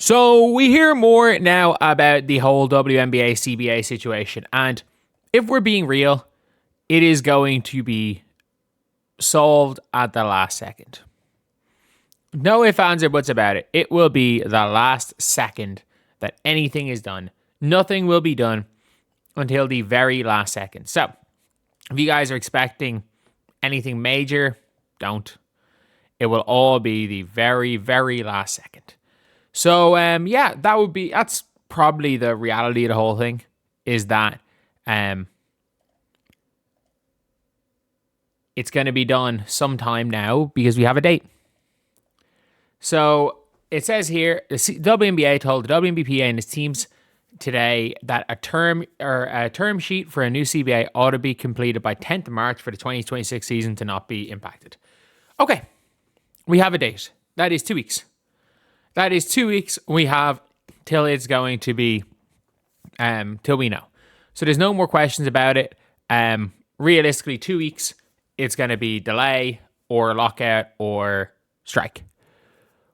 So we hear more now about the whole WNBA CBA situation. And if we're being real, it is going to be solved at the last second. No ifs, ands, or buts about it. It will be the last second that anything is done. Nothing will be done until the very last second. So if you guys are expecting anything major, don't. It will all be the very, very last second. So, that's probably the reality of the whole thing, is that it's going to be done sometime now because we have a date. So it says here, the WNBA told the WNBPA and its teams today that a term sheet for a new CBA ought to be completed by 10th of March for the 2026 season to not be impacted. Okay, we have a date. That is 2 weeks. That is 2 weeks we have till it's going to be, till we know. So there's no more questions about it. Realistically, 2 weeks, it's going to be delay or lockout or strike.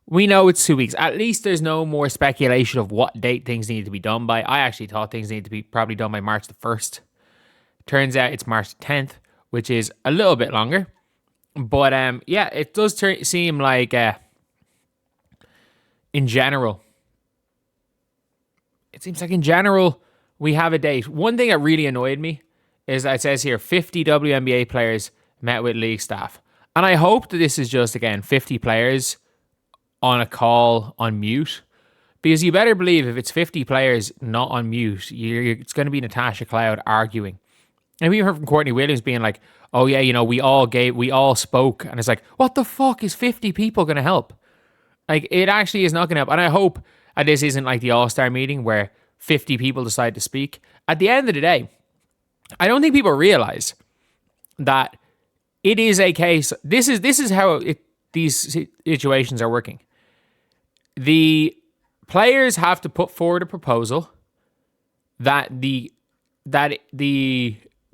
We know it's 2 weeks. At least there's no more speculation of what date things need to be done by. I actually thought things need to be probably done by March the 1st. Turns out it's March 10th, which is a little bit longer. But it does seem like in general, we have a date. One thing that really annoyed me is that it says here 50 WNBA players met with league staff. And I hope that this is just, again, 50 players on a call on mute, because you better believe if it's 50 players not on mute, it's going to be Natasha Cloud arguing. And we heard from Courtney Williams being like, oh yeah, we all spoke. And it's like, what the fuck is 50 people going to help? Like, it actually is not going to help. And I hope this isn't like the All-Star meeting where 50 people decide to speak. At the end of the day, I don't think people realize that it is a case. This is how these situations are working. The players have to put forward a proposal that the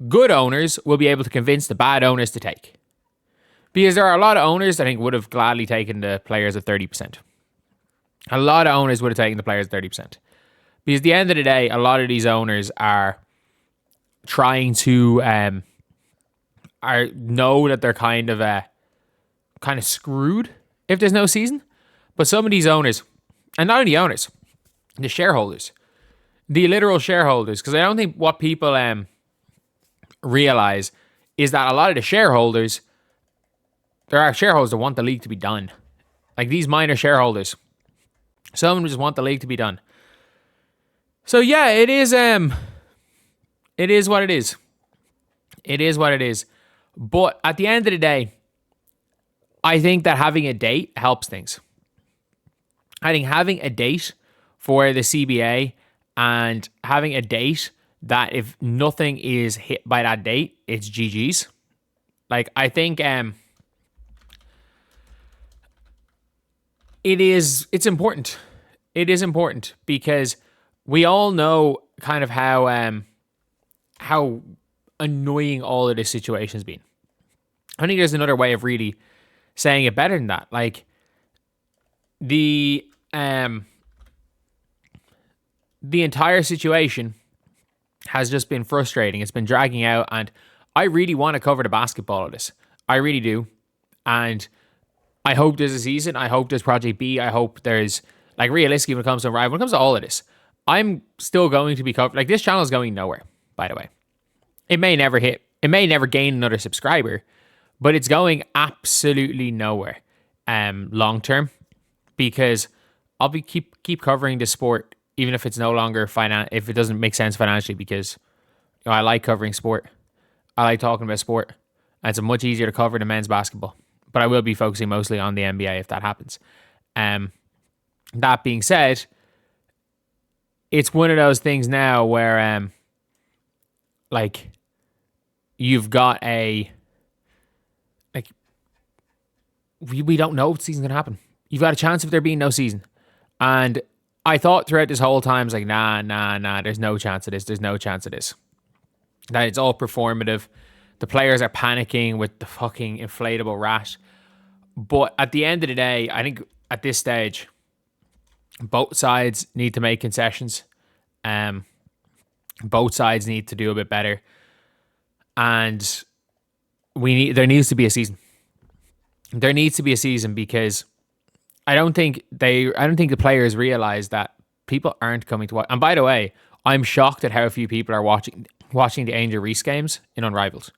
good owners will be able to convince the bad owners to take. Because there are a lot of owners I think would have gladly taken the players at 30%. A lot of owners would have taken the players at 30%. Because at the end of the day, a lot of these owners are trying to know that they're kind of screwed if there's no season. But some of these owners, and not only owners, the shareholders, the literal shareholders, because I don't think what people realize is that a lot of the shareholders, there are shareholders that want the league to be done. Like these minor shareholders, some of them just want the league to be done. So yeah, it is what it is. It is what it is. But at the end of the day, I think that having a date helps things. I think having a date for the CBA and having a date that if nothing is hit by that date, it's GG's. Like, I think it's important. It is important because we all know kind of how annoying all of this situation has been. I think there's another way of really saying it better than that. Like, the entire situation has just been frustrating. It's been dragging out, and I really want to cover the basketball of this. I really do. And I hope there's a season. I hope there's Project B. I hope there's, like, realistically, when it comes to all of this, I'm still going to be covered. Like, this channel is going nowhere, by the way. It may never gain another subscriber, but it's going absolutely nowhere long term, because I'll be keep covering the sport even if it's no longer if it doesn't make sense financially, because I like covering sport. I like talking about sport. And it's much easier to cover than men's basketball. But I will be focusing mostly on the NBA if that happens. That being said, it's one of those things now where like you've got we don't know if the season's gonna happen. You've got a chance of there being no season. And I thought throughout this whole time, it's like, nah, there's no chance of this. There's no chance of this. That it's all performative. The players are panicking with the fucking inflatable rash. But at the end of the day, I think at this stage, Both sides need to make concessions. Both sides need to do a bit better, and there needs to be a season. There needs to be a season because I don't think the players realize that people aren't coming to watch. And by the way, I'm shocked at how few people are watching the Angel Reese games in Unrivaled.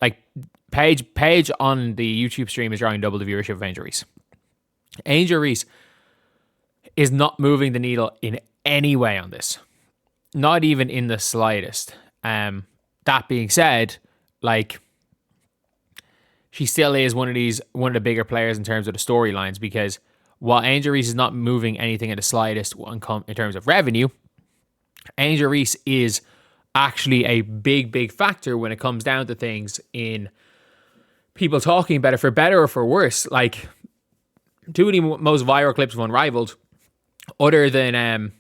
Like Paige on the YouTube stream is drawing double the viewership of Angel Reese. Angel Reese is not moving the needle in any way on this. Not even in the slightest. That being said, like, she still is one of the bigger players in terms of the storylines, because while Angel Reese is not moving anything in the slightest in terms of revenue, Angel Reese is actually a big factor when it comes down to things in people talking about it, for better or for worse. Like, two of the most viral clips of Unrivaled, other than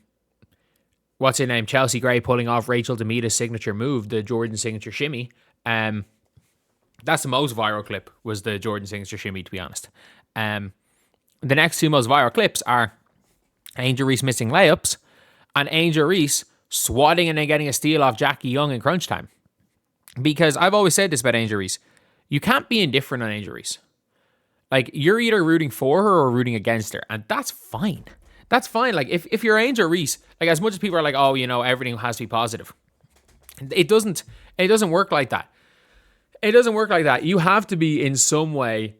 what's her name, Chelsea Gray pulling off Rachel Demita's signature move, the Jordan signature shimmy. That's the most viral clip, was the Jordan signature shimmy, to be honest. The next two most viral clips are Angel Reese missing layups and Angel Reese swatting and then getting a steal off Jackie Young in crunch time. Because I've always said this about Angel Reese. You can't be indifferent on Angel Reese. Like, you're either rooting for her or rooting against her, and that's fine. That's fine. Like, if you're Angel Reese, like, as much as people are like, oh, everything has to be positive, it doesn't work like that. It doesn't work like that. You have to be, in some way,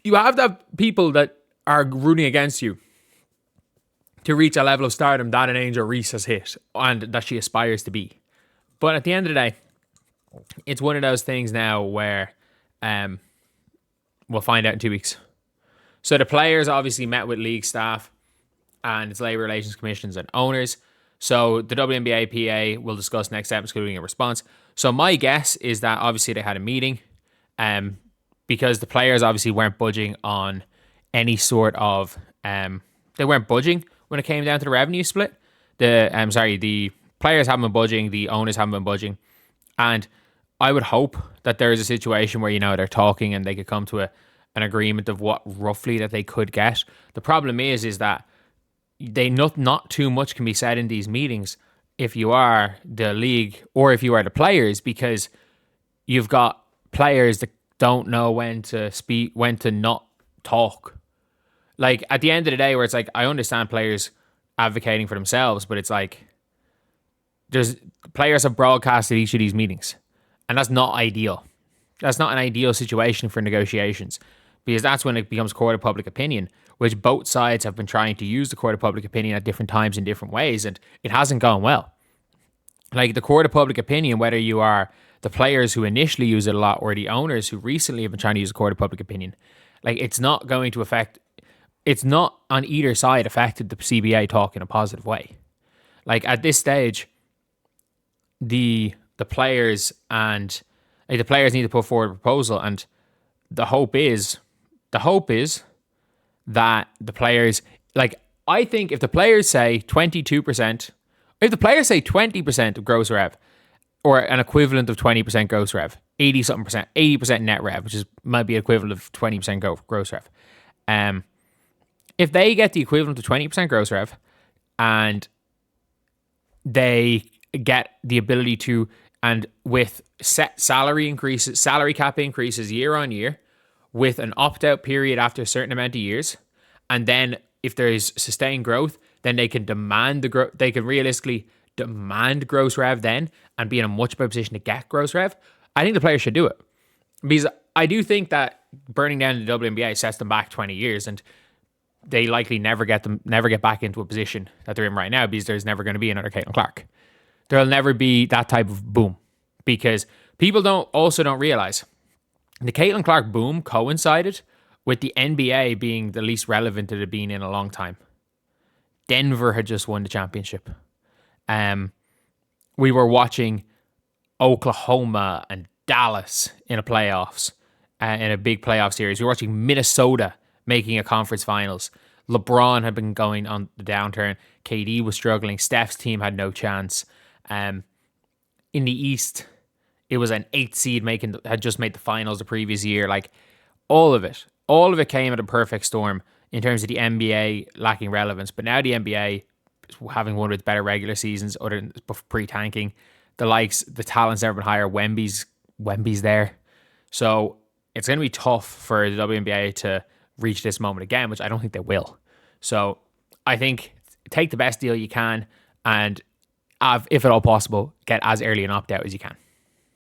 you have to have people that are rooting against you to reach a level of stardom that an Angel Reese has hit and that she aspires to be. But at the end of the day, it's one of those things now where we'll find out in 2 weeks. So the players obviously met with league staff and its labor relations commissions and owners. So the WNBA PA will discuss next steps, including a response. So my guess is that obviously they had a meeting, because the players obviously weren't budging on any sort of they weren't budging when it came down to the revenue split. The players haven't been budging, the owners haven't been budging, and I would hope that there is a situation where they're talking and they could come to an agreement of what roughly that they could get. The problem is that not too much can be said in these meetings if you are the league or if you are the players, because you've got players that don't know when to speak, when to not talk. Like, at the end of the day, where it's like, I understand players advocating for themselves, but it's like, players have broadcasted each of these meetings, and that's not ideal. That's not an ideal situation for negotiations, because that's when it becomes court of public opinion, which both sides have been trying to use the court of public opinion at different times in different ways, and it hasn't gone well. Like, the court of public opinion, whether you are the players who initially use it a lot or the owners who recently have been trying to use the court of public opinion, like, it's not on either side affected the CBA talk in a positive way. Like, at this stage, the players need to put forward a proposal, and the hope is that the players, like, I think if the players say 22%, if the players say 20% of gross rev, or an equivalent of 20% gross rev, 80% net rev, which might be equivalent of 20% gross rev. If they get the equivalent of 20% gross rev and they get the ability to, and with set salary cap increases year on year, with an opt-out period after a certain amount of years, and then if there is sustained growth, then they can they can realistically demand gross rev then, and be in a much better position to get gross rev. I think the players should do it, because I do think that burning down the WNBA sets them back 20 years, and they likely never get back into a position that they're in right now, because there's never going to be another Caitlin Clark. There'll never be that type of boom, because people don't realize the Caitlin Clark boom coincided with the NBA being the least relevant it had been in a long time. Denver had just won the championship. We were watching Oklahoma and Dallas in a playoffs, in a big playoff series. We were watching Minnesota making a conference finals. LeBron had been going on the downturn. KD was struggling. Steph's team had no chance. In the East, it was an 8th seed had just made the finals the previous year. Like, all of it came at a perfect storm in terms of the NBA lacking relevance. But now the NBA, having one with better regular seasons, other than pre-tanking, the talent's never been higher. Wemby's there. So it's going to be tough for the WNBA to reach this moment again, which I don't think they will. So I think take the best deal you can and, if at all possible, get as early an opt-out as you can.